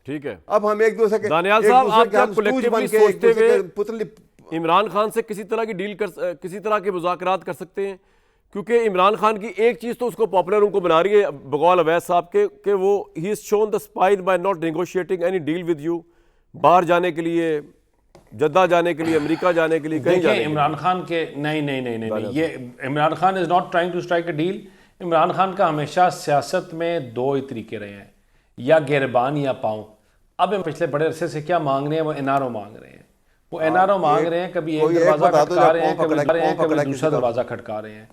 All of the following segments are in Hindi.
ठीक है। अब हम एक दूसरे के दानियाल एक साहब, दूसरे आप के क्या हम सूझ collectively बन के एक सोचते दूसरे हुए के पुतली इमरान खान से किसी तरह की किसी तरह के मुज़ाकरात कर सकते हैं? क्योंकि इमरान खान की एक चीज़ तो उसको पॉपुलर उनको बना रही है बकौल अवैस साहब के कि वो ही is shown the spine by not negotiating any deal with you, बाहर जाने के लिए, जद्दा जाने के लिए, अमेरिका जाने के लिए, कहीं जाने के लिए। इमरान खान के नहीं, ये Imran Khan is not trying to strike a deal. Imran Khan का हमेशा सियासत में दो ही तरीके रहे हैं, या गिरबान या पाँव। अब हम पिछले बड़े अरसे से क्या मांग रहे हैं, वो एनआरओ मांग रहे हैं। वो एनआरओ मांग रहे हैं, कभी एक दरवाजा खटका रहे हैं, कभी दूसरा दरवाजा खटका रहे हैं।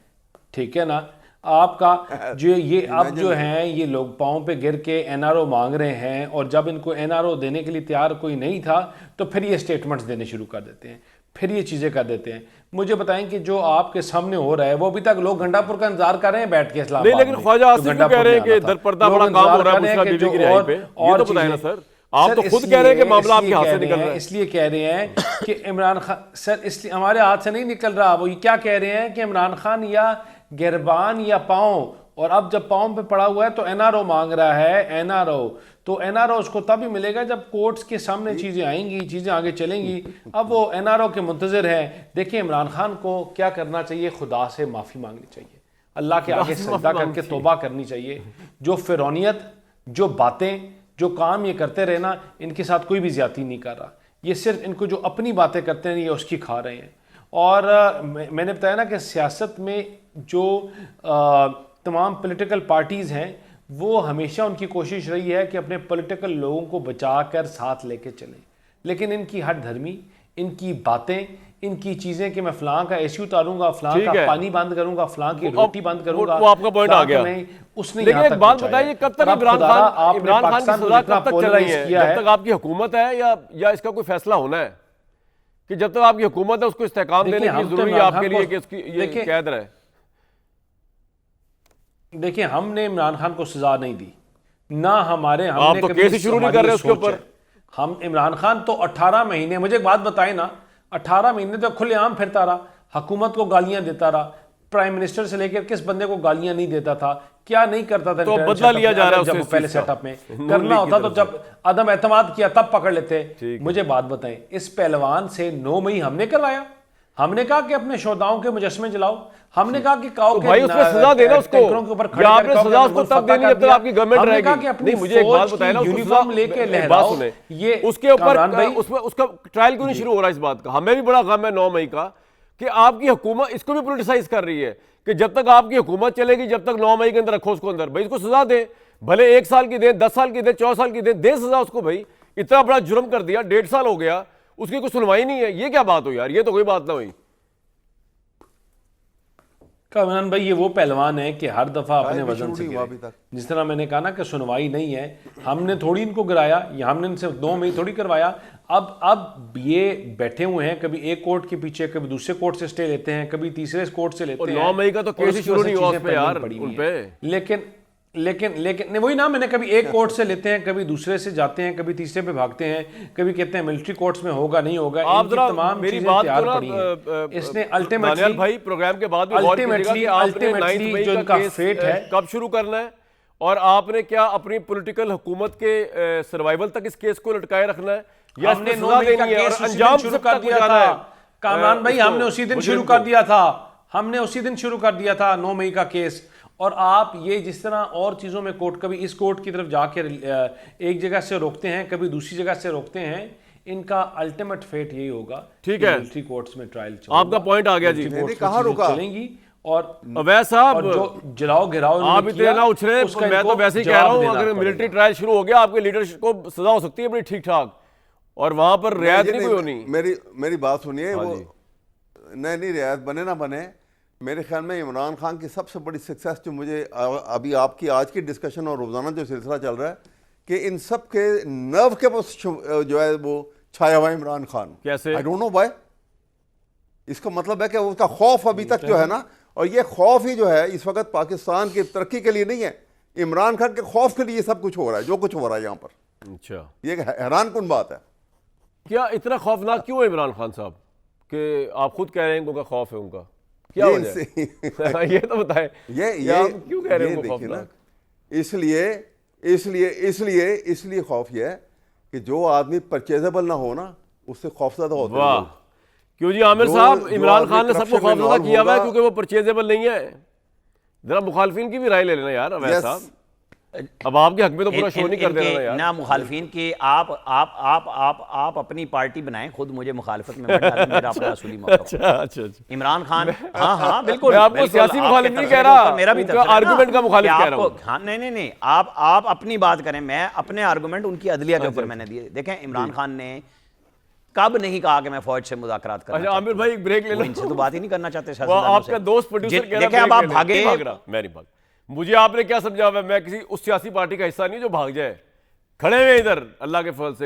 ठीक है ना, आपका जो ये अब जो हैं ये लोग पाँव पे गिर के एनआरओ मांग रहे हैं, और जब इनको एनआरओ देने के लिए तैयार कोई नहीं था तो फिर ये स्टेटमेंट्स देने शुरू कर देते हैं, फिर ये चीज़ें कर देते हैं। मुझे बताएं कि जो आपके सामने हो रहा है वो अभी तक लोग घंटापुर का इंतजार कर रहे हैं बैठ के इस्लामाबाद में। लेकिन ख्वाजा आसिफ भी कह रहे हैं कि दरपर्दा बड़ा काम हो रहा है मुस्लिम लीग की रिहाई पे, ये तो बताएं ना सर। आप तो खुद कह रहे हैं कि मामला आपके हाथ से निकल रहा है। इसलिए कह रहे हैं कि इमरान खान सर, इसलिए हमारे हाथ से नहीं निकल रहा। वो ये क्या कह रहे हैं कि इमरान खान या गिरबान या पाँव, और अब जब पाँव पे पड़ा हुआ है तो एनआरओ मांग रहा है। एनआरओ तो एनआरओ उसको तभी मिलेगा जब कोर्ट्स के सामने चीज़ें आएंगी, चीज़ें आगे चलेंगी। अब वो एनआरओ के मुंतज़िर हैं। देखिए इमरान खान को क्या करना चाहिए, खुदा से माफ़ी मांगनी चाहिए, अल्लाह के आगे सजदा करके तौबा करनी चाहिए। जो फिरौनियत, जो बातें, जो काम ये करते रहे ना, इनके साथ कोई भी ज्यादती नहीं कर रहा। ये सिर्फ इनको जो अपनी बातें करते हैं ये उसकी खा रहे हैं। और मैंने बताया ना कि सियासत में जो तमाम पॉलिटिकल पार्टीज़ हैं वो हमेशा उनकी कोशिश रही है कि अपने पॉलिटिकल लोगों को बचा कर साथ लेके चलें, लेकिन इनकी हट धर्मी, इनकी बातें, इनकी चीज़ें कि मैं फ़लाँ का एसी उतारूंगा, फ़लाँ का पानी बंद करूंगा, फ़लाँ की रोटी बंद करूंगा, वो आपका पॉइंट आ गया। उसने लेकिन एक बात बताइए, कब तक इमरान खान की सजा कब तक चल रही है? जब तक आपकी हुकूमत है या इसका कोई फैसला होना है कि जब तक आपकी हुकूमत है उसको इस्तेकाम देने की जरूरी है आपके लिए कि इसकी ये कैद रहे? देखिए हमने इमरान खान को सजा नहीं दी ना, हमने आप तो केस ही शुरू नहीं कर रहे उसके ऊपर। हम इमरान खान तो 18 महीने, मुझे एक बात बताएं ना, 18 महीने तो खुलेआम फिरता रहा, हुकूमत को गालियां देता रहा, प्राइम मिनिस्टर से लेकर किस बंदे को गालियां नहीं देता था, क्या नहीं करता था। तो बदला लिया जा रहा है जब पहले सेटअप में करना होता तो जब अदम एतमाद किया तब पकड़ लेते। मुझे बात बताएं, इस पहलवान से 9 मई हमने करवाया, हमने कहा कि अपने शोधाओं के मुजस्मे जलाओ, हमने कहा कि काओ के भाई उसमें सजा देना उसको, या आपने सजा उसको तब देनी जब तक आपकी गवर्नमेंट रहेगी। नहीं मुझे एक बात बताए ना, यूनिफॉर्म लेके लहराओ, सुने ये उसके ऊपर उसमें उसका ट्रायल क्यों नहीं शुरू हो रहा इस बात का? हमें भी बड़ा गम है 9 मई का कि आपकी हुकूमत इसको भी पोलिटिसाइज कर रही है कि जब तक आपकी हुकूमत चलेगी जब तक 9 मई के अंदर रखो उसको अंदर। भाई इसको सजा दे, भले 1 साल की दे, 10 साल की दे, 14 साल की दे सजा उसको। भाई इतना बड़ा जुर्म कर दिया, 1.5 साल हो गया, उसकी कोई सुनवाई नहीं है। ये क्या बात हो यार, ये तो कोई बात ना हुई। कामरान भाई ये वो पहलवान है कि हर दफा अपने वजन से गिरे। जिस तरह मैंने कहा ना कि सुनवाई नहीं है, हमने थोड़ी इनको गिराया, या हमने इनसे 2 मई थोड़ी करवाया। अब ये बैठे हुए हैं, कभी एक कोर्ट के पीछे, कभी दूसरे कोर्ट से स्टे लेते हैं, कभी तीसरे कोर्ट से लेते हैं। 9 मई का तो केस ही शुरू नहीं हुआ उस पे यार उन पे। लेकिन नहीं, वही ना, मैंने कभी एक कोर्ट से लेते हैं, कभी दूसरे से जाते हैं, कभी तीसरे पे भागते हैं, कभी कहते हैं मिलिट्री कोर्ट्स में होगा नहीं होगा। आप जरा तमाम मेरी बात तैयार पड़ी हैं। इसने अल्टीमेटली भाई प्रोग्राम के बाद अल्टीमेटली जो इनका फेट है कब शुरू करना है, और आपने क्या अपनी पॉलिटिकल हुकूमत के सर्वाइवल तक इस केस को लटकाए रखना है, या हमने 9 मई का केस अंजाम शुरू कर दिया था कामरान भाई, हमने उसी दिन शुरू कर दिया था, हमने उसी दिन शुरू कर दिया था 9 मई का केस। और आप ये जिस तरह और चीज़ों में कोर्ट, कभी इस कोर्ट की तरफ जाकर एक जगह से रोकते हैं, कभी दूसरी जगह से रोकते हैं, इनका अल्टीमेट फेट यही होगा। ठीक है, मिलिट्री कोर्ट्स में ट्रायल आपका पॉइंट आ गया जी, कहाँ रुका चलेंगी। और अवैस साहब जो जलाओ गिराओ आप इतने ना उछले, मैं तो वैसे ही कह रहा हूँ अगर मिलिट्री ट्रायल शुरू हो गया आपके लीडरशिप को सजा हो सकती है बड़ी ठीक ठाक, और वहां पर रियायत नहीं कोई होनी। मेरी बात सुनिए, वो नहीं रियायत बने ना बने, मेरे ख्याल में इमरान खान की सबसे बड़ी सक्सेस जो मुझे अभी आपकी आज की डिस्कशन और रोजाना जो सिलसिला चल रहा है कि इन सब के नर्व के पास जो है वो छाया हुआ इमरान खान। कैसे? I don't know why. इसका मतलब है कि उसका खौफ अभी तक जो है ना, और ये खौफ ही जो है इस वक्त पाकिस्तान की तरक्की के लिए नहीं है, इमरान खान के खौफ के लिए सब कुछ हो रहा है जो कुछ हो रहा है यहाँ पर। अच्छा, ये हैरान कुन बात है। क्या इतना खौफनाक क्यों है इमरान खान साहब कि आप खुद कह रहे हैं उनका खौफ है? उनका क्या वजह है? ये तो बताएं, ये क्यों कह रहे हैं उनको खौफनाक? इसलिए खौफ ये है कि जो आदमी परचेजेबल ना हो ना, उससे खौफजदा होते हैं वाह, लोग। क्यों जी आमिर साहब, इमरान खान ने सबको corruption में खौफजदा involve किया हुआ है होगा। क्योंकि वो परचेजेबल नहीं है। जरा मुखालफिन की भी राय ले लेना यार अवैध साहब, अब आपके हक में तो पूरा शो नहीं कर देना यार। ना मुखालफिन की आप अपनी पार्टी बनाएं, खुद मुझे मुखालफत में मत डालें, मेरा अपना असूली मौका। अच्छा। इमरान खान, हाँ बिल्कुल, मैं आपको बिल्कुल, सियासी आपके मुखालिफ नहीं तबसरे कह के रहा, ऊपर मेरा भी उनका तबसरा है ना, आर्गुमेंट का मुखालिफ कि कह रहा आपको- हूं। हाँ, नहीं, आप अपनी बात करें, मैं अपने आर्गुमेंट उनकी अदलिया के ऊपर मैंने दिए। देखें, इमरान खान ने कब नहीं कहा कि मैं फौज से मुज़ाकरात करना अच्छा चाहता आमिर हूं। भाई एक ब्रेक ले वो लो। इनसे तो बात ही नहीं करना चाहते वो सियासतदानों आपका से। दोस्त प्रोड्यूसर कह रहा है देखें, अब ब्रेक आप ले ले। भागे, नहीं भाग रहा, मैं नहीं भाग। मुझे आपने क्या समझा हुआ है, मैं किसी उस सियासी पार्टी का हिस्सा नहीं जो भाग जाए। खड़े हुए इधर अल्लाह के फजल से।